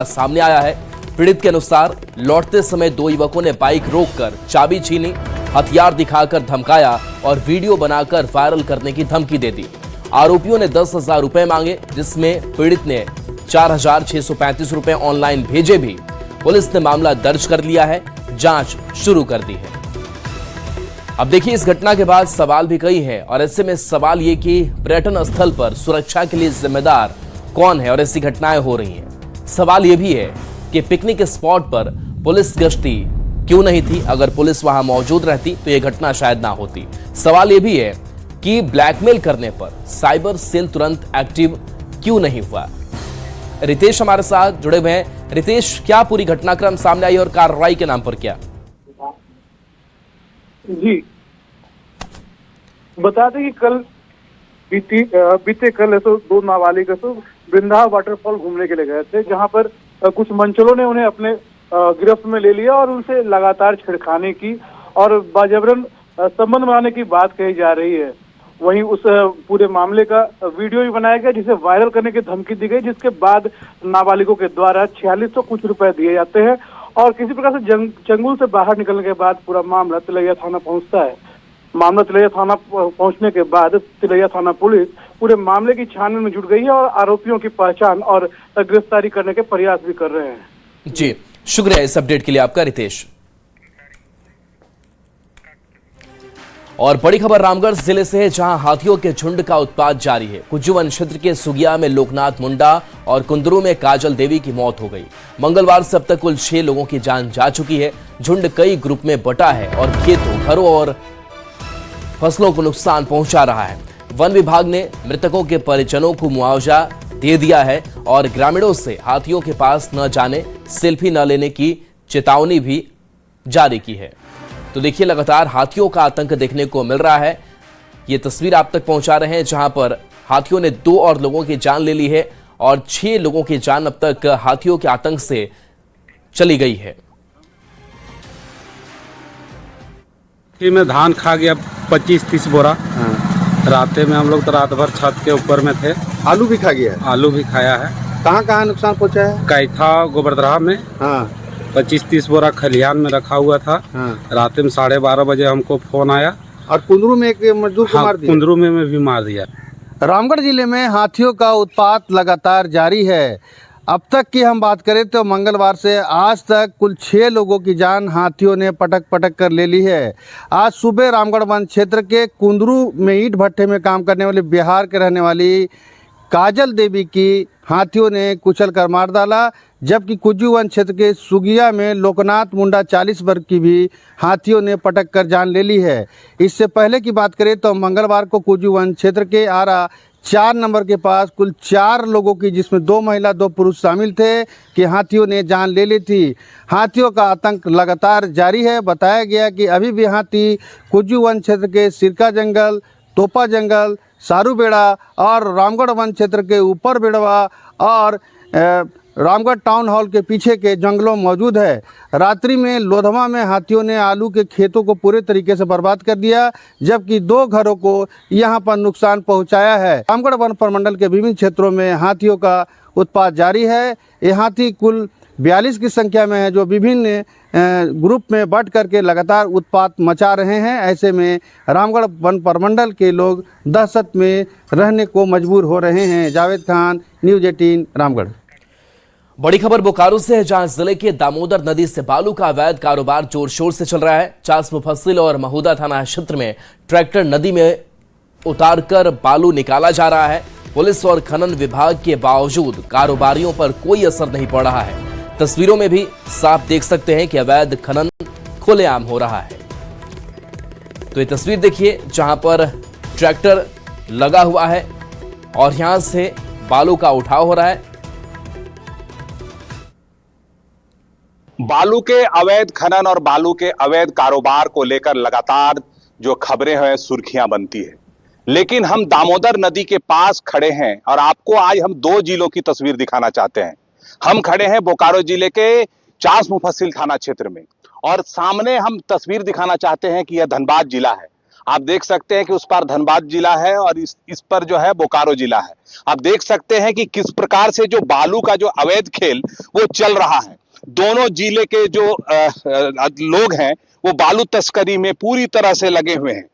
सामने आया है। पीड़ित के अनुसार लौटते समय दो युवकों ने बाइक रोककर चाबी छीनी, हथियार दिखाकर धमकाया और वीडियो बनाकर वायरल करने की धमकी दे दी। आरोपियों ने 10,000 रुपए मांगे, जिसमें पीड़ित ने 4,635 रुपए ऑनलाइन भेजे भी। पुलिस ने मामला दर्ज कर लिया है, जांच शुरू कर दी है। अब देखिए, इस घटना के बाद सवाल भी कई हैं और ऐसे में सवाल ये कि पर्यटन स्थल पर सुरक्षा के लिए जिम्मेदार कौन है और ऐसी घटनाएं हो रही हैं। सवाल यह भी है कि पिकनिक स्पॉट पर पुलिस गश्ती क्यों नहीं थी? अगर पुलिस वहां मौजूद रहती तो यह घटना शायद ना होती। सवाल यह भी है कि ब्लैकमेल करने पर साइबर सेल तुरंत एक्टिव क्यों नहीं हुआ? रितेश हमारे साथ जुड़े हुए हैं। रितेश, क्या पूरी घटनाक्रम सामने आई और कार्रवाई के नाम पर क्या? जी, बता दें कि कल बीते कल तो दो नाबालिग वृंदा वाटरफॉल घूमने के लिए गए थे, जहां पर कुछ मंचलों ने उन्हें अपने गिरफ्त में ले लिया और उनसे लगातार छेड़खानी की और बाजबरन संबंध बनाने की बात कही जा रही है। वहीं उस पूरे मामले का वीडियो भी बनाया गया, जिसे वायरल करने की धमकी दी गई, जिसके बाद नाबालिगों के द्वारा 4600 कुछ रुपए दिए जाते हैं और किसी प्रकार से चंगुल से बाहर निकलने के बाद पूरा मामला तिलैया थाना पहुंचता है। मामला तिलैया थाना पहुंचने के बाद तिलैया थाना पुलिस पूरे मामले की छानबीन में जुट गई है और आरोपियों की पहचान और गिरफ्तारी करने के प्रयास भी कर रहे हैं। जी, शुक्रिया इस अपडेट के लिए आपका रितेश। और बड़ी खबर रामगढ़ जिले से है, जहां हाथियों के झुंड का उत्पात जारी है। कुज्जू क्षेत्र के सुगिया में लोकनाथ मुंडा और कुंदरू में काजल देवी की मौत हो गई। मंगलवार से अब तक कुल 6 लोगों की जान जा चुकी है। झुंड कई ग्रुप में बटा है और खेतों, घरों और फसलों को नुकसान पहुंचा रहा है। वन विभाग ने मृतकों के परिजनों को मुआवजा दे दिया है और ग्रामीणों से हाथियों के पास न जाने, सेल्फी न लेने की चेतावनी भी जारी की है। तो देखिए, लगातार हाथियों का आतंक देखने को मिल रहा है। ये तस्वीर आप तक पहुंचा रहे हैं, जहां पर हाथियों ने 2 और लोगों की जान ले ली है और 6 लोगों की जान अब तक हाथियों के आतंक से चली गई है। में धान खा गया 25-30 बोरा। राते में हम लोग तो रात भर छत के ऊपर में थे। आलू भी खा गया है? आलू भी खाया है। कहाँ कहाँ नुकसान पहुँचा है? कैथा गोबरदरा में 25-30 बोरा खलिहान में रखा हुआ था। रात में 12:30 बजे हमको फोन आया। और कुंदरू में एक मजदूर को मार दिया। कुंदरू में भी मार दिया। रामगढ़ जिले में हाथियों का उत्पात लगातार जारी है। अब तक की हम बात करें तो मंगलवार से आज तक कुल 6 लोगों की जान हाथियों ने पटक कर ले ली है। आज सुबह रामगढ़ वन क्षेत्र के कुंदरू में ईंट भट्टे में काम करने वाली बिहार के रहने वाली काजल देवी की हाथियों ने कुचल कर मार डाला, जबकि कुज्जू वन क्षेत्र के सुगिया में लोकनाथ मुंडा 40 वर्ग की भी हाथियों ने पटक कर जान ले ली है। इससे पहले की बात करें तो मंगलवार को कुज्जू वन क्षेत्र के आरा 4 नंबर के पास कुल 4 लोगों की, जिसमें 2 महिला 2 पुरुष शामिल थे, कि हाथियों ने जान ले ली थी। हाथियों का आतंक लगातार जारी है। बताया गया कि अभी भी हाथी कुज्जू वन क्षेत्र के सिरका जंगल, तोपा जंगल, सारूबेड़ा और रामगढ़ वन क्षेत्र के ऊपर बेड़वा और रामगढ़ टाउन हॉल के पीछे के जंगलों मौजूद है। रात्रि में लोधवा में हाथियों ने आलू के खेतों को पूरे तरीके से बर्बाद कर दिया, जबकि 2 घरों को यहां पर नुकसान पहुंचाया है। रामगढ़ वन प्रमंडल के विभिन्न क्षेत्रों में हाथियों का उत्पात जारी है। ये हाथी कुल 42 की संख्या में है, जो विभिन्न ग्रुप में बट करके लगातार उत्पात मचा रहे हैं। ऐसे में रामगढ़ वन प्रमंडल के लोग दहशत में रहने को मजबूर हो रहे हैं। जावेद खान, न्यूज़ 18 रामगढ़। बड़ी खबर बोकारो से है, जहां जिले के दामोदर नदी से बालू का अवैध कारोबार जोर शोर से चल रहा है। चास मुफस्सिल और महुदा थाना क्षेत्र में ट्रैक्टर नदी में उतारकर बालू निकाला जा रहा है। पुलिस और खनन विभाग के बावजूद कारोबारियों पर कोई असर नहीं पड़ रहा है। तस्वीरों में भी साफ देख सकते हैं कि अवैध खनन खुलेआम हो रहा है। तो ये तस्वीर देखिए, जहां पर ट्रैक्टर लगा हुआ है और यहां से बालू का उठाव हो रहा है। बालू के अवैध खनन और बालू के अवैध कारोबार को लेकर लगातार जो खबरें हैं सुर्खियां बनती है, लेकिन हम दामोदर नदी के पास खड़े हैं और आपको आज हम 2 जिलों की तस्वीर दिखाना चाहते हैं। हम खड़े हैं बोकारो जिले के चास मुफस्सिल थाना क्षेत्र में और सामने हम तस्वीर दिखाना चाहते हैं कि यह धनबाद जिला है आप देख सकते हैं कि उस पार धनबाद जिला है और इस पर जो है बोकारो जिला है। आप देख सकते हैं कि किस प्रकार से जो बालू का जो अवैध खेल वो चल रहा है। दोनों जिले के जो लोग हैं वो बालू तस्करी में पूरी तरह से लगे हुए हैं।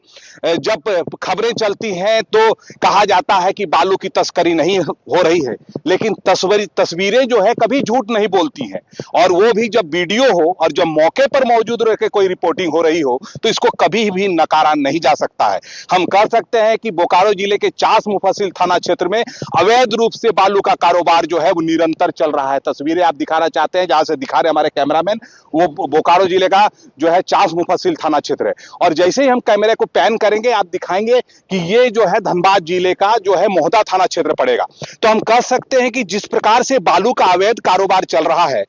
जब खबरें चलती हैं तो कहा जाता है कि बालू की तस्करी नहीं हो रही है, लेकिन तस्वीरें जो है कभी झूठ नहीं बोलती हैं। और वो भी जब वीडियो हो और जब मौके पर मौजूद रह के कोई रिपोर्टिंग हो रही हो तो इसको कभी भी नकारा नहीं जा सकता है। हम कह सकते हैं कि बोकारो जिले के चास मुफस्सिल थाना क्षेत्र में अवैध रूप से बालू का कारोबार जो है वो निरंतर चल रहा है। तस्वीरें आप दिखाना चाहते हैं, जहां से दिखा रहे हमारे कैमरामैन, वो बोकारो जिले का जो है चास मुफस्सिल थाना क्षेत्र है। और जैसे ही हम कैमरे को पैन करेंगे आप दिखाएंगे कि ये जो है धनबाद जिले का जो है मोहदा थाना क्षेत्र पड़ेगा। तो हम कह सकते हैं कि जिस प्रकार से बालू का अवैध कारोबार चल रहा है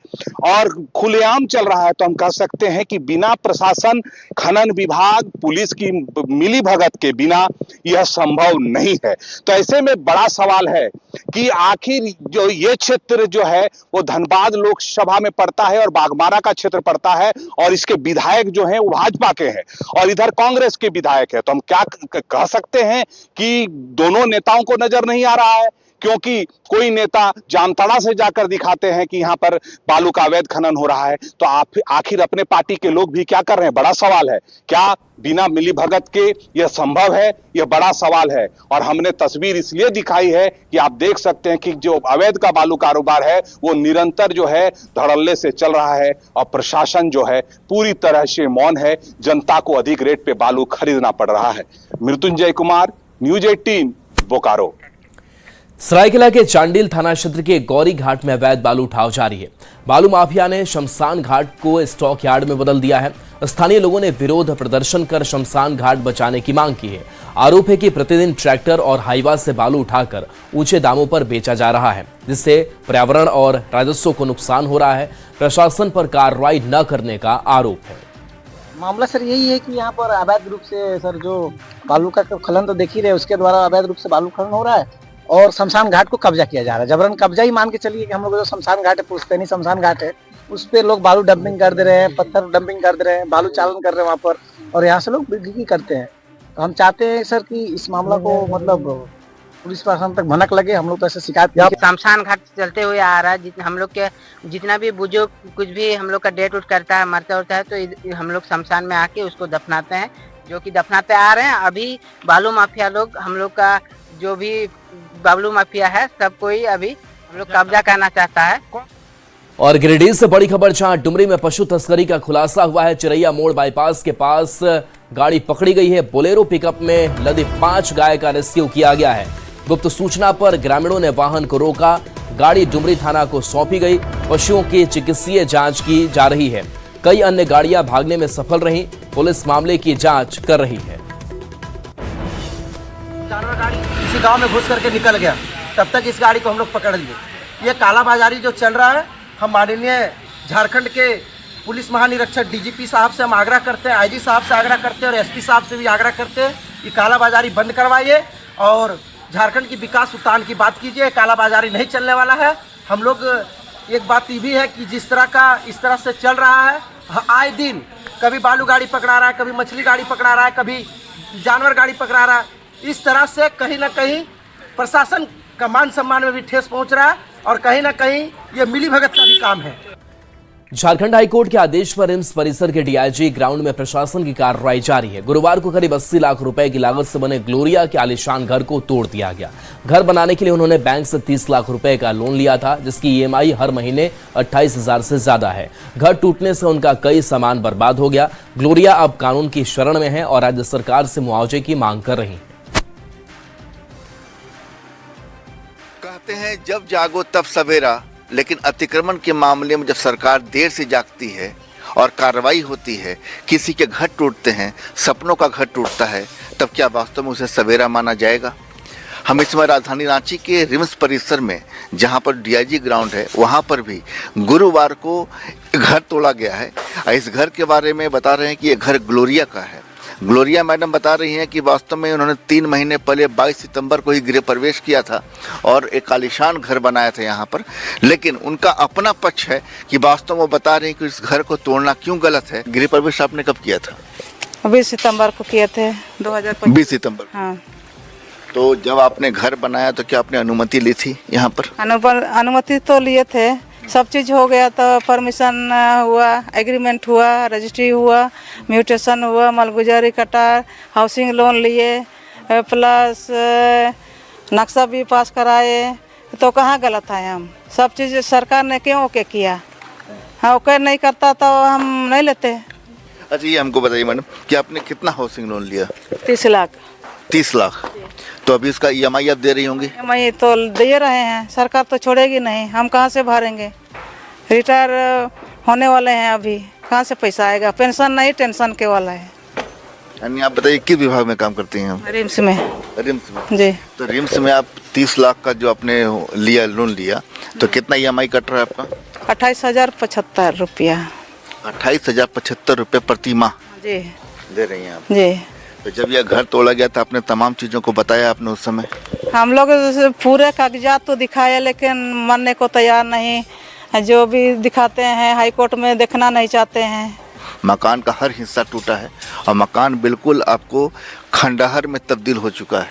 और खुलेआम चल रहा है, तो हम कह सकते हैं कि बिना प्रशासन, खनन विभाग, पुलिस की मिली भगत के बिना यह संभव नहीं है। तो ऐसे में बड़ा सवाल है कि आखिर जो ये क्षेत्र जो है वो धनबाद लोकसभा में पड़ता है और बागमारा का क्षेत्र पड़ता है और इसके विधायक जो हैं वो भाजपा के हैं और इधर कांग्रेस के विधायक है। तो हम क्या कह सकते हैं कि दोनों नेताओं को नजर नहीं आ रहा है, क्योंकि कोई नेता जामताड़ा से जाकर दिखाते हैं कि यहां पर बालू का अवैध खनन हो रहा है, तो आखिर अपने पार्टी के लोग भी क्या कर रहे हैं? बड़ा सवाल है। क्या बिना मिली भगत के यह संभव है? यह बड़ा सवाल है। और हमने तस्वीर इसलिए दिखाई है कि आप देख सकते हैं कि जो अवैध का बालू कारोबार है वो निरंतर जो है धड़ल्ले से चल रहा है और प्रशासन जो है पूरी तरह से मौन है। जनता को अधिक रेट पे बालू खरीदना पड़ रहा है। मृत्युंजय कुमार, न्यूज 18, बोकारो। सरायकेला के चांडिल थाना क्षेत्र के गौरी घाट में अवैध बालू उठाव जारी है। बालू माफिया ने शमशान घाट को स्टॉक यार्ड में बदल दिया है। स्थानीय लोगों ने विरोध प्रदर्शन कर शमशान घाट बचाने की मांग की है। आरोप है कि प्रतिदिन ट्रैक्टर और हाईवा से बालू उठाकर ऊंचे दामों पर बेचा जा रहा है, जिससे पर्यावरण और राजस्व को नुकसान हो रहा है। प्रशासन पर कार्रवाई न करने का आरोप है। मामला सर यही है कि यहाँ पर अवैध रूप से सर जो बालू का खनन तो देख ही रहे, उसके द्वारा अवैध रूप से बालू खनन हो रहा है और शमशान घाट को कब्जा किया जा रहा है। जबरन कब्जा ही मान के चलिए कि हम लोग जो शमशान घाट है, पुश्तैनी शमशान घाट है, उस पे लोग बालू डंपिंग कर दे रहे हैं, पत्थर डंपिंग कर दे रहे हैं, बालू चालन कर रहे हैं वहाँ पर, और यहाँ से लोग बिक्री करते हैं। तो हम चाहते हैं सर कि इस मामला को मतलब पुलिस प्रशासन तक भनक लगे। हम लोग तो ऐसे शिकायत शमशान घाट चलते हुए आ रहा है। हम लोग के जितना भी बुजुर्ग कुछ भी हम लोग का डेट उठ करता है, मरता उठता है, तो हम लोग शमशान में आके उसको दफनाते हैं, जो कि दफनाते आ रहे हैं। अभी बालू माफिया लोग, हम लोग का जो भी बालू माफिया है, सब कोई अभी हम लोग कब्जा करना चाहता है। और गिरिडीह से बड़ी खबर, जहां डुमरी में पशु तस्करी का खुलासा हुआ है। चिरैया मोड़ बाईपास के पास गाड़ी पकड़ी गई है। बोलेरो पिकअप में लदी 5 गाय का रेस्क्यू किया गया है। गुप्त सूचना पर ग्रामीणों ने वाहन को रोका। गाड़ी डुमरी थाना को सौंपी गई। पशुओं की चिकित्सीय जांच की जा रही है। कई अन्य गाड़ियां भागने में सफल रहीं। पुलिस मामले की जांच कर रही है। जानवर गाड़ी किसी गांव में घुस करके निकल गया, तब तक इस गाड़ी को हम लोग पकड़ लिए। ये कालाबाजारी जो चल रहा है, हम माननीय झारखंड के पुलिस महानिरीक्षक डीजीपी साहब से हम आग्रह करते हैं, आईजी साहब से आग्रह करते हैं और एसपी साहब से भी आग्रह करते हैं कि कालाबाजारी बंद करवाइए और झारखंड की विकास उत्थान की बात कीजिए। कालाबाजारी नहीं चलने वाला है। हम लोग एक बात ये भी है कि जिस तरह का इस तरह से चल रहा है, आए दिन कभी बालू गाड़ी पकड़ा रहा है, कभी मछली गाड़ी पकड़ा रहा है, कभी जानवर गाड़ी पकड़ा रहा है। इस तरह से कहीं ना कहीं प्रशासन का मान सम्मान में भी ठेस पहुंच रहा है और कहीं ना कहीं ये मिली भगत का भी काम है। झारखंड हाईकोर्ट के आदेश पर रिम्स परिसर के डीआईजी ग्राउंड में प्रशासन की कार्रवाई जारी है। गुरुवार को करीब 80 लाख रुपए की लागत से बने ग्लोरिया के आलीशान घर को तोड़ दिया गया। घर बनाने के लिए उन्होंने बैंक से 30 लाख रुपए का लोन लिया था, जिसकी ईएमआई हर महीने 28,000 से ज्यादा है। घर टूटने से उनका कई सामान बर्बाद हो गया। ग्लोरिया अब कानून की शरण में है और राज्य सरकार से मुआवजे की मांग कर रही है। कहते हैं जब जागो तब सवेरा, लेकिन अतिक्रमण के मामले में जब सरकार देर से जागती है और कार्रवाई होती है, किसी के घर टूटते हैं, सपनों का घर टूटता है, तब क्या वास्तव में उसे सवेरा माना जाएगा? हम इस समय राजधानी रांची के रिम्स परिसर में, जहां पर डीआईजी ग्राउंड है, वहां पर भी गुरुवार को घर तोड़ा गया है। इस घर के बारे में बता रहे हैं कि ये घर ग्लोरिया का है। ग्लोरिया मैडम बता रही हैं कि वास्तव में उन्होंने 3 महीने पहले 22 सितंबर को ही गृह प्रवेश किया था और एक आलीशान घर बनाया था यहाँ पर, लेकिन उनका अपना पक्ष है कि वास्तव में वो बता रही हैं कि इस घर को तोड़ना क्यों गलत है। गृह प्रवेश आपने कब किया था? 20 सितंबर को किए थे 2025। 20 सितंबर। हाँ। तो जब आपने घर बनाया तो क्या आपने अनुमति ली थी यहाँ पर? अनुमति तो लिए थे, सब चीज़ हो गया, तो परमिशन हुआ, एग्रीमेंट हुआ, रजिस्ट्री हुआ, म्यूटेशन हुआ, मालगुजारी कटा, हाउसिंग लोन लिए, प्लस नक्शा भी पास कराए, तो कहाँ गलत है? हम सब चीज़ सरकार ने क्यों ओके किया? हाँ, ओके नहीं करता तो हम नहीं लेते। अच्छा, ये हमको बताइए मैडम कि आपने कितना हाउसिंग लोन लिया? 30 लाख। 30 लाख। तो अभी इसका EMI आप दे रही होंगी? EMI तो दे रहे हैं, सरकार तो छोड़ेगी नहीं, हम कहाँ से भरेंगे? रिटायर होने वाले हैं, अभी कहाँ से पैसा आएगा? पेंशन नहीं, टेंशन के वाला है। यानी आप बताइए किस विभाग में काम करती हैं? रिम्स में। रिम्स में जी। तो रिम्स में आप 30 लाख का जो आपने लिया, लोन लिया, तो कितना EMI कट रहा है आपका? 28,075 रुपया। 28,075 रुपये प्रति माह जी दे रही हैं आप? जी। तो जब यह घर तोड़ा गया था आपने तमाम चीज़ों को बताया आपने उस समय? हम लोग पूरे कागजात तो दिखाए, लेकिन मानने को तैयार नहीं, जो भी दिखाते हैं हाई कोर्ट में देखना नहीं चाहते हैं। मकान का हर हिस्सा टूटा है और मकान बिल्कुल आपको खंडहर में तब्दील हो चुका है,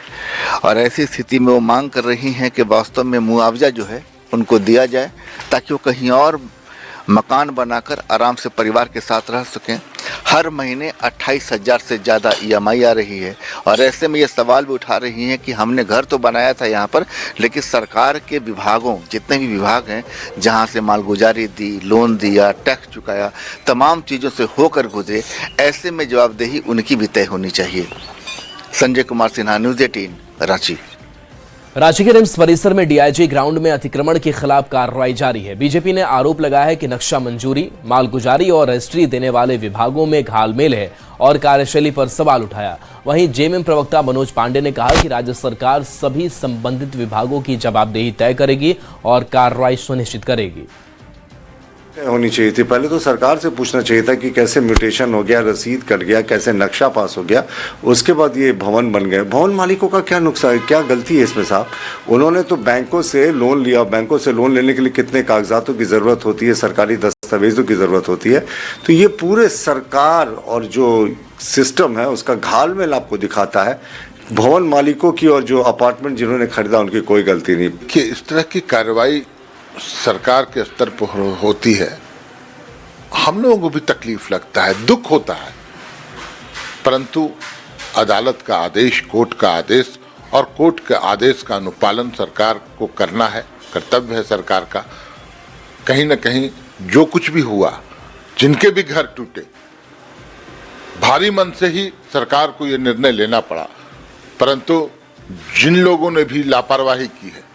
और ऐसी स्थिति में वो मांग कर रही हैं कि वास्तव में मुआवजा जो है उनको दिया जाए ताकि वो कहीं और मकान बनाकर आराम से परिवार के साथ रह सकें। हर महीने 28,000 से ज़्यादा EMI आ रही है, और ऐसे में ये सवाल भी उठा रही हैं कि हमने घर तो बनाया था यहाँ पर, लेकिन सरकार के विभागों, जितने भी विभाग हैं, जहाँ से मालगुजारी दी, लोन दिया, टैक्स चुकाया, तमाम चीज़ों से होकर गुजरे, ऐसे में जवाबदेही उनकी भी तय होनी चाहिए। संजय कुमार सिन्हा, न्यूज़ 18, रांची। रांची के रिम्स परिसर में DIG ग्राउंड में अतिक्रमण के खिलाफ कार्रवाई जारी है। बीजेपी ने आरोप लगाया है कि नक्शा मंजूरी, मालगुजारी और रजिस्ट्री देने वाले विभागों में घालमेल है और कार्यशैली पर सवाल उठाया। वहीं JMM प्रवक्ता मनोज पांडे ने कहा कि राज्य सरकार सभी संबंधित विभागों की जवाबदेही तय करेगी और कार्रवाई सुनिश्चित करेगी। होनी चाहिए थी। पहले तो सरकार से पूछना चाहिए था कि कैसे म्यूटेशन हो गया, रसीद कट गया, कैसे नक्शा पास हो गया, उसके बाद ये भवन बन गए। भवन मालिकों का क्या नुकसान है, क्या गलती है इसमें साहब? उन्होंने तो बैंकों से लोन लिया, बैंकों से लोन लेने के लिए कितने कागजातों की ज़रूरत होती है, सरकारी दस्तावेज़ों की ज़रूरत होती है। तो ये पूरे सरकार और जो सिस्टम है उसका घालमेल आपको दिखाता है। भवन मालिकों की और जो अपार्टमेंट जिन्होंने खरीदा उनकी कोई गलती नहीं। कि इस तरह की कार्रवाई सरकार के स्तर पर होती है, हम लोगों को भी तकलीफ लगता है, दुख होता है, परंतु अदालत का आदेश, कोर्ट का आदेश और कोर्ट के आदेश का अनुपालन सरकार को करना है, कर्तव्य है सरकार का। कहीं न कहीं जो कुछ भी हुआ, जिनके भी घर टूटे, भारी मन से ही सरकार को यह निर्णय लेना पड़ा, परंतु जिन लोगों ने भी लापरवाही की है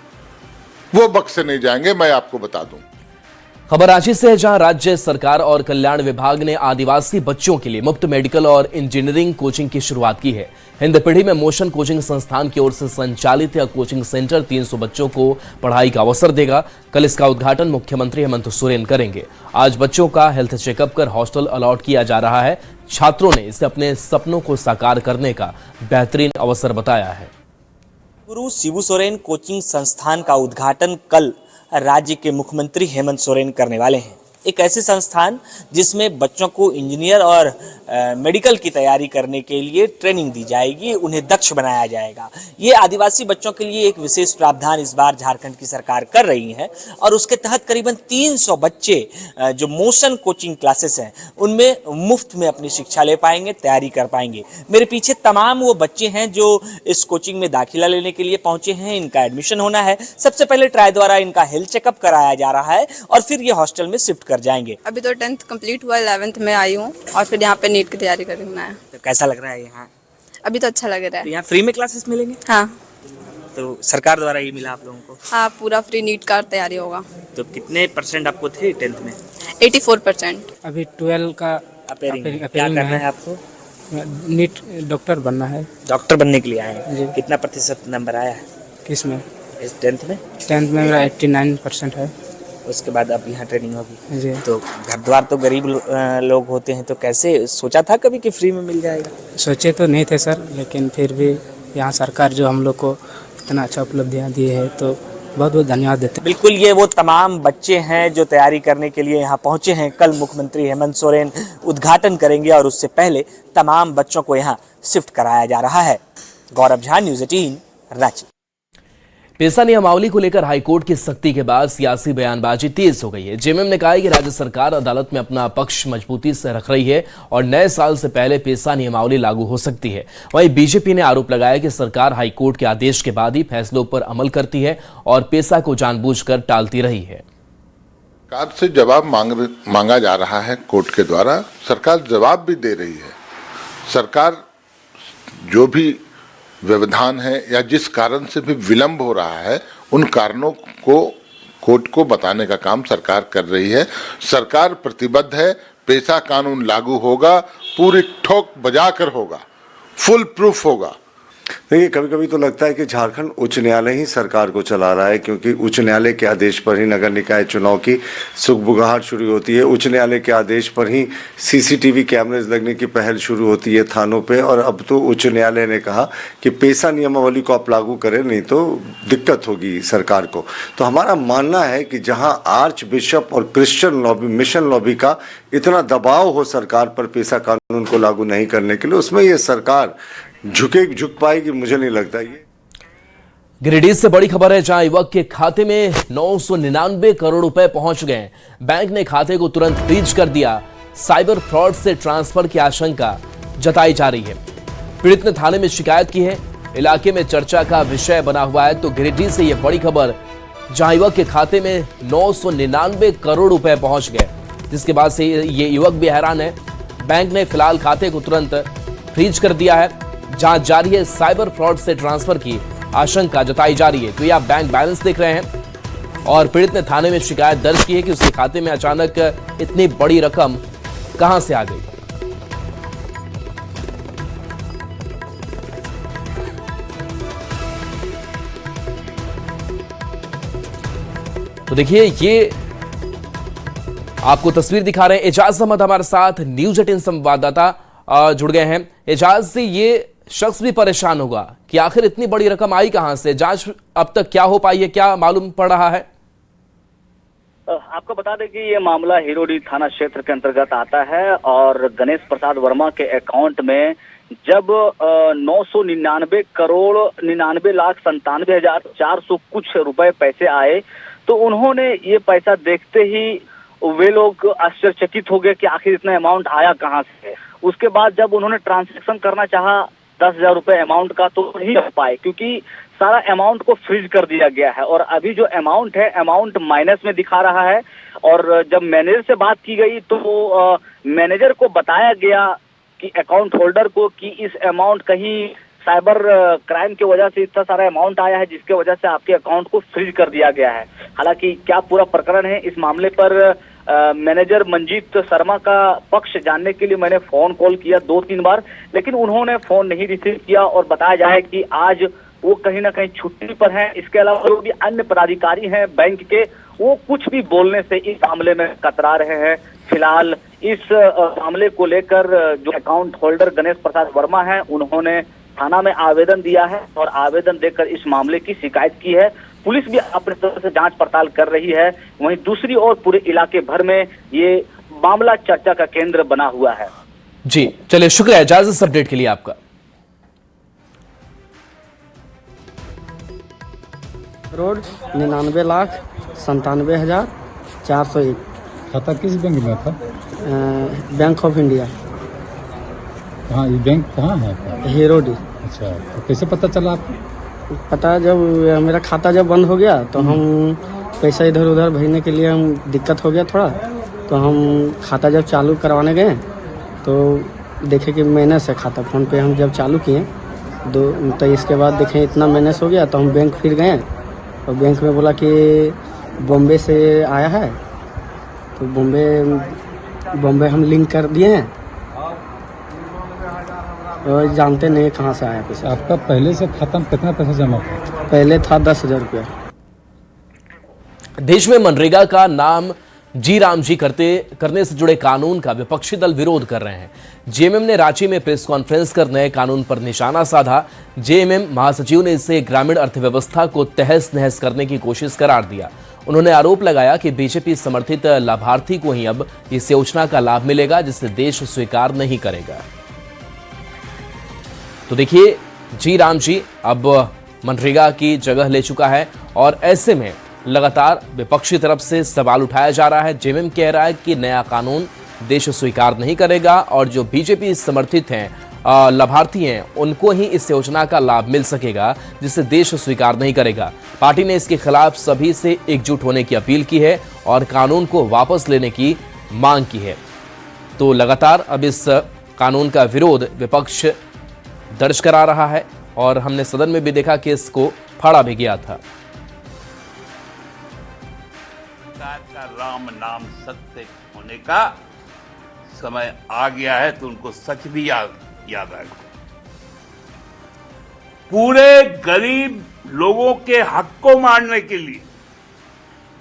वो बख्शे नहीं जाएंगे, मैं आपको बता दूं। खबर रांची से है, जहां राज्य सरकार और कल्याण विभाग ने आदिवासी बच्चों के लिए मुफ्त मेडिकल और इंजीनियरिंग कोचिंग की शुरुआत की है। हिंदपीढ़ी में मोशन कोचिंग संस्थान की ओर से संचालित यह कोचिंग सेंटर 300 बच्चों को पढ़ाई का अवसर देगा। कल इसका उद्घाटन मुख्यमंत्री हेमंत सोरेन करेंगे। आज बच्चों का हेल्थ चेकअप कर हॉस्टल अलॉट किया जा रहा है। छात्रों ने इसे अपने सपनों को साकार करने का बेहतरीन अवसर बताया है। गुरु शिबू सोरेन कोचिंग संस्थान का उद्घाटन कल राज्य के मुख्यमंत्री हेमंत सोरेन करने वाले हैं। एक ऐसे संस्थान जिसमें बच्चों को इंजीनियर और मेडिकल की तैयारी करने के लिए ट्रेनिंग दी जाएगी, उन्हें दक्ष बनाया जाएगा। ये आदिवासी बच्चों के लिए एक विशेष प्रावधान इस बार झारखंड की सरकार कर रही है और उसके तहत करीबन 300 बच्चे जो मोशन कोचिंग क्लासेस हैं उनमें मुफ्त में अपनी शिक्षा ले पाएंगे, तैयारी कर पाएंगे। मेरे पीछे तमाम वो बच्चे हैं जो इस कोचिंग में दाखिला लेने के लिए पहुंचे हैं। इनका एडमिशन होना है। सबसे पहले ट्राई द्वारा इनका हेल्थ चेकअप कराया जा रहा है और फिर ये हॉस्टल में शिफ्ट कर जाएंगे। अभी तो 10th कंप्लीट हुआ, 11th में आई हूँ और फिर यहाँ पे नीट की तैयारी करना है। तो कैसा लग रहा है यहाँ? अभी तो अच्छा लग रहा है। तो यहाँ फ्री में क्लासेस मिलेंगे? हाँ। तो सरकार द्वारा ये मिला आप लोगों को? हाँ, पूरा फ्री नीट का तैयारी होगा। तो कितने % आपको थे 10th में? 84%। अभी 12 का क्या करना है आपको? नीट डॉक्टर बनना है। डॉक्टर बनने के लिए आए हैं। कितना % नंबर आया है? किस में? इस 10th में? 10th में मेरा 89% है। उसके बाद अब यहाँ ट्रेनिंग होगी जी। तो घर द्वार तो गरीब लोग होते हैं, तो कैसे सोचा था कभी कि फ्री में मिल जाएगा? सोचे तो नहीं थे सर, लेकिन फिर भी यहाँ सरकार जो हम लोग को इतना अच्छा उपलब्धियाँ दी है तो बहुत बहुत धन्यवाद देते हैं। बिल्कुल, ये वो तमाम बच्चे हैं जो तैयारी करने के लिए यहाँ पहुँचे हैं। कल मुख्यमंत्री हेमंत सोरेन उद्घाटन करेंगे और उससे पहले तमाम बच्चों को यहाँ शिफ्ट कराया जा रहा है। गौरव झा, न्यूज़ 18, रांची। पेशा नियमावली को लेकर हाईकोर्ट की सख्ती के बाद सियासी बयानबाजी तेज हो गई है। जेएमएम ने कहा है कि राज्य सरकार अदालत में अपना पक्ष मजबूती से रख रही है और नए साल से पहले पेशा नियमावली लागू हो सकती है। वहीं बीजेपी ने आरोप लगाया कि सरकार हाईकोर्ट के आदेश के बाद ही फैसलों पर अमल करती है और पेशा को जानबूझकर टालती रही है। सरकार से जवाब मांगा जा रहा है कोर्ट के द्वारा, सरकार जवाब भी दे रही है। सरकार जो भी व्यवधान है या जिस कारण से भी विलंब हो रहा है, उन कारणों को कोर्ट को बताने का काम सरकार कर रही है। सरकार प्रतिबद्ध है, पेशा कानून लागू होगा, पूरी ठोक बजाकर होगा, फुल प्रूफ होगा। देखिए, कभी कभी तो लगता है कि झारखंड उच्च न्यायालय ही सरकार को चला रहा है, क्योंकि उच्च न्यायालय के आदेश पर ही नगर निकाय चुनाव की सुगबुगाहट शुरू होती है। उच्च न्यायालय के आदेश पर ही सीसीटीवी कैमरेज लगने की पहल शुरू होती है थानों पे। और अब तो उच्च न्यायालय ने कहा कि पेशा नियमावली को आप लागू करें, नहीं तो दिक्कत होगी सरकार को। तो हमारा मानना है कि जहाँ आर्च बिशप और क्रिश्चियन लॉबी, मिशन लॉबी का इतना दबाव हो सरकार पर पेशा कानून को लागू नहीं करने के लिए, उसमें ये सरकार झुक पाएगी, मुझे नहीं लगता। ये गिरिडीह से बड़ी खबर है, जहां युवक के खाते में 999 करोड़ रुपए पहुंच गए। बैंक ने खाते को तुरंत फ्रीज कर दिया। साइबर फ्रॉड से ट्रांसफर की आशंका जताई जा रही है। पीड़ित ने थाने में शिकायत की है। इलाके में चर्चा का विषय बना हुआ है। तो गिरिडीह से यह बड़ी खबर, जहां युवक के खाते में 999 करोड़ रुपए पहुंच गए, जिसके बाद से ये युवक भी हैरान है। बैंक ने फिलहाल खाते को तुरंत फ्रीज कर दिया है। जांच जारी है। साइबर फ्रॉड से ट्रांसफर की आशंका जताई जा रही है। तो ये आप बैंक बैलेंस देख रहे हैं और पीड़ित ने थाने में शिकायत दर्ज की है कि उसके खाते में अचानक इतनी बड़ी रकम कहां से आ गई। तो देखिए, ये आपको तस्वीर दिखा रहे हैं। एजाज अहमद हमारे साथ न्यूज़ 18 संवाददाता जुड़ गए हैं। एजाज से ये शख्स भी परेशान होगा कि आखिर इतनी बड़ी रकम आई कहां से। जांच अब तक क्या हो पाई है, क्या मालूम पड़ रहा है? आपको बता दें कि ये मामला हिरोडी थाना क्षेत्र के अंतर्गत आता है और गणेश प्रसाद वर्मा के अकाउंट में जब 999 करोड़ 99,97,400 कुछ रुपए पैसे आए, तो उन्होंने ये पैसा देखते ही वे लोग आश्चर्यचकित हो गए कि आखिर इतना अमाउंट आया कहां से। उसके बाद जब उन्होंने ट्रांजैक्शन करना चाहा 10,000 रुपए अमाउंट का, तो नहीं कर पाए, क्योंकि सारा अमाउंट को फ्रीज कर दिया गया है। और अभी जो अमाउंट है, अमाउंट माइनस में दिखा रहा है। और जब मैनेजर से बात की गई तो मैनेजर को बताया गया कि अकाउंट होल्डर को कि इस अमाउंट कहीं साइबर क्राइम की वजह से इतना सारा अमाउंट आया है, जिसके वजह से आपके अकाउंट को फ्रीज कर दिया गया है। हालांकि क्या पूरा प्रकरण है, इस मामले पर मैनेजर मंजीत शर्मा का पक्ष जानने के लिए मैंने फोन कॉल किया 2-3 बार, लेकिन उन्होंने फोन नहीं रिसीव किया। और बताया जाए कि आज वो कहीं ना कहीं छुट्टी पर हैं। इसके अलावा जो भी अन्य पदाधिकारी हैं बैंक के, वो कुछ भी बोलने से इस मामले में कतरा रहे हैं। फिलहाल इस मामले को लेकर जो अकाउंट होल्डर गणेश प्रसाद वर्मा है, उन्होंने थाना में आवेदन दिया है और आवेदन देकर इस मामले की शिकायत की है। पुलिस भी अपने तरफ से जांच पड़ताल कर रही है। वहीं दूसरी ओर पूरे इलाके भर में ये मामला चर्चा का केंद्र बना हुआ है। जी चलिए, शुक्रिया एजाज इस अपडेट के लिए आपका। करोड़ 99,97,401। खाता किस बैंक में था? Bank of India. हाँ, ये बैंक कहाँ है? हिरोडी। अच्छा, तो कैसे पता चला आपको? पता जब मेरा खाता जब बंद हो गया तो हम पैसा इधर उधर भेजने के लिए हम दिक्कत हो गया थोड़ा, तो हम खाता जब चालू करवाने गए तो देखे कि माइनस है खाता। फ़ोन पे हम जब चालू किए तो इसके बाद देखें इतना माइनस हो गया, तो हम बैंक फिर गए और बैंक में बोला कि बॉम्बे से आया है। तो बॉम्बे हम लिंक कर दिए हैं और जानते नहीं कहाँ से आया पैसा। आपका पहले से खाता में कितना पैसा जमा था? पहले था 10,000 रुपया। देश में मनरेगा का नाम जी राम जी करने से जुड़े कानून का विपक्षी दल विरोध कर रहे हैं। जेएमएम ने रांची में प्रेस कॉन्फ्रेंस कर नए कानून पर निशाना साधा। जेएमएम महासचिव ने इसे ग्रामीण अर्थव्यवस्था को तहस नहस करने की कोशिश करार दिया। उन्होंने आरोप लगाया कि बीजेपी समर्थित लाभार्थी को ही अब इस योजना का लाभ मिलेगा, जिसे देश स्वीकार नहीं करेगा। तो देखिए, जी राम जी अब मनरेगा की जगह ले चुका है और ऐसे में लगातार विपक्षी तरफ से सवाल उठाया जा रहा है। जेएमएम कह रहा है कि नया कानून देश स्वीकार नहीं करेगा और जो बीजेपी समर्थित हैं लाभार्थी हैं उनको ही इस योजना का लाभ मिल सकेगा, जिसे देश स्वीकार नहीं करेगा। पार्टी ने इसके खिलाफ सभी से एकजुट होने की अपील की है और कानून को वापस लेने की मांग की है। तो लगातार अब इस कानून का विरोध विपक्ष दर्ज करा रहा है और हमने सदन में भी देखा कि इसको फाड़ा भी गया था। का राम नाम सत्य होने का समय आ गया है, तो उनको सच भी याद आएगा। पूरे गरीब लोगों के हक को मारने के लिए,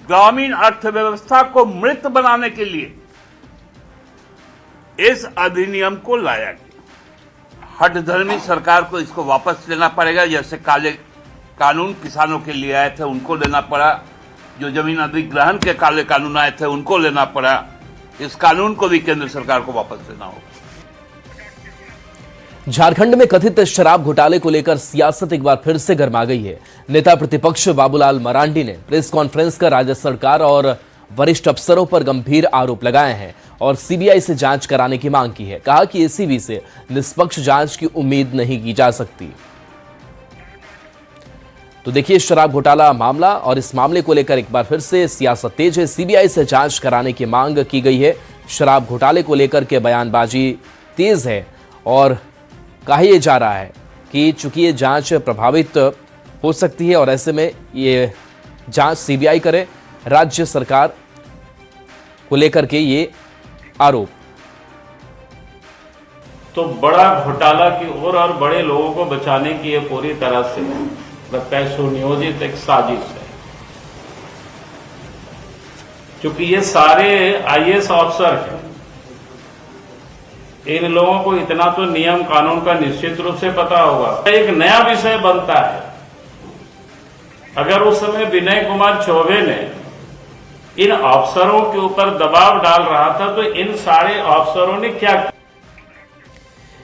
ग्रामीण अर्थव्यवस्था को मृत बनाने के लिए इस अधिनियम को लाया गया। हठधर्मी सरकार को इसको वापस लेना पड़ेगा। जैसे काले कानून किसानों के लिए आए थे उनको लेना पड़ा, जो जमीन अधिग्रहण के काले कानून आए थे उनको लेना पड़ा। इस कानून को भी केंद्र सरकार को वापस लेना होगा। झारखंड में कथित शराब घोटाले को लेकर सियासत एक बार फिर से गर्मा गई है। नेता प्रतिपक्ष बाबूलाल मरांडी ने प्रेस कॉन्फ्रेंस कर राज्य सरकार और वरिष्ठ अफसरों पर गंभीर आरोप लगाए हैं और सीबीआई से जांच कराने की मांग की है। कहा कि एसीबी से निष्पक्ष जांच की उम्मीद नहीं की जा सकती। तो देखिए, शराब घोटाला मामला और इस मामले को लेकर एक बार फिर से सियासत तेज है। सीबीआई से जांच कराने की मांग की गई है। शराब घोटाले को लेकर के बयानबाजी तेज है और कहा जा रहा है कि चूंकि ये जांच प्रभावित हो सकती है और ऐसे में ये जांच सीबीआई करे, राज्य सरकार को लेकर के ये आरोप। तो बड़ा घोटाला की ओर और बड़े लोगों को बचाने की ये पूरी तरह से लगता है सुनियोजित एक साजिश है। क्योंकि ये सारे आईएएस अफसर हैं, इन लोगों को इतना तो नियम कानून का निश्चित रूप से पता होगा। एक नया विषय बनता है। अगर उस समय विनय कुमार चौबे ने इन अफसरों के ऊपर दबाव डाल रहा था तो इन सारे अफसरों ने क्या किया?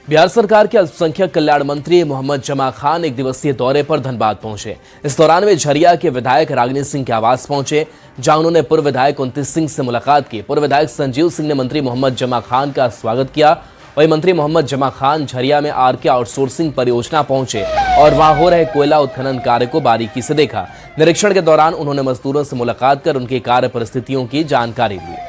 बिहार सरकार के अल्पसंख्यक कल्याण मंत्री मोहम्मद जमा खान एक दिवसीय दौरे पर धनबाद पहुंचे। इस दौरान वे झरिया के विधायक रागिनी सिंह के आवास पहुंचे, जहां उन्होंने पूर्व विधायक 29 सिंह से मुलाकात की। पूर्व विधायक संजीव सिंह ने मंत्री मोहम्मद जमा खान का स्वागत किया। वहीं मंत्री मोहम्मद जमा खान झरिया में आरके आउटसोर्सिंग परियोजना पहुंचे और वहां हो रहे कोयला उत्खनन कार्य को बारीकी से देखा। निरीक्षण के दौरान उन्होंने मजदूरों से मुलाकात कर उनकी कार्य परिस्थितियों की जानकारी ली।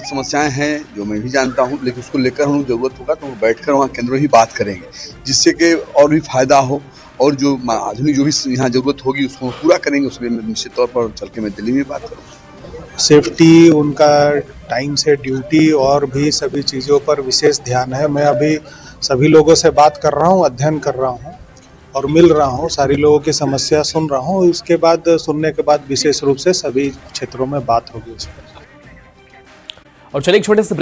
समस्याएं हैं जो मैं भी जानता हूं, लेकिन उसको लेकर हम जरूरत होगा तो बैठकर वहां केंद्र में ही बात करेंगे, जिससे कि और भी फायदा हो और जो आधुनिक जो भी यहाँ जरूरत होगी उसको पूरा करेंगे। उसके लिए निश्चित तौर पर चल के मैं दिल्ली में बात करूँगा। सेफ्टी, उनका टाइम से ड्यूटी और भी सभी चीज़ों पर विशेष ध्यान है। मैं अभी सभी लोगों से बात कर रहा हूँ, अध्ययन कर रहा हूँ और मिल रहा हूँ, सारी लोगों की समस्या सुन रहा हूँ। इसके बाद सुनने के बाद विशेष रूप से सभी क्षेत्रों में बात होगी। और चलिए एक छोटे से